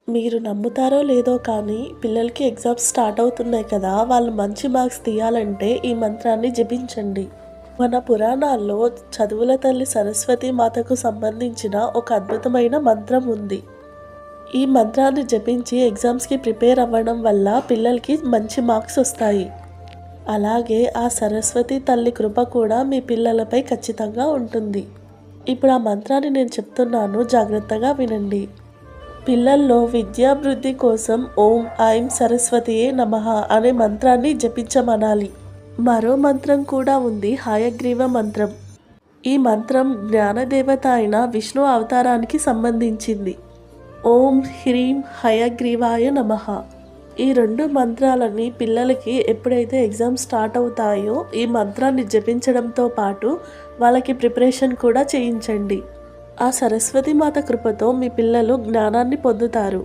మీరు నమ్ముతారో లేదో కానీ పిల్లలకి ఎగ్జామ్స్ స్టార్ట్ అవుతున్నాయి కదా! వాళ్ళు మంచి మార్క్స్ తీయాలంటే ఈ మంత్రాన్ని జపించండి. మన పురాణాల్లో చదువుల తల్లి సరస్వతి మాతకు సంబంధించిన ఒక అద్భుతమైన మంత్రం ఉంది. ఈ మంత్రాన్ని జపించి ఎగ్జామ్స్‌కి ప్రిపేర్ అవ్వడం వల్ల పిల్లలకి మంచి మార్క్స్ వస్తాయి. అలాగే ఆ సరస్వతి తల్లి కృప కూడా మీ పిల్లలపై ఖచ్చితంగా ఉంటుంది. ఇప్పుడు ఆ మంత్రాన్ని నేను చెప్తున్నాను, జాగ్రత్తగా వినండి. పిల్లల్లో విద్యాభివృద్ధి కోసం ఓం ఐం సరస్వతియే నమః అనే మంత్రాన్ని జపించమనాలి. మరో మంత్రం కూడా ఉంది, హయగ్రీవ మంత్రం. ఈ మంత్రం జ్ఞానదేవత అయిన విష్ణు అవతారానికి సంబంధించింది. ఓం హ్రీం హయగ్రీవాయ నమః. ఈ 2 మంత్రాలని పిల్లలకి ఎప్పుడైతే ఎగ్జామ్స్ స్టార్ట్ అవుతాయో ఈ మంత్రాన్ని జపించడంతో పాటు వాళ్ళకి ప్రిపరేషన్ కూడా చేయించండి. ఆ సరస్వతి మాత కృపతో మీ పిల్లలు జ్ఞానాన్ని పొందుతారు.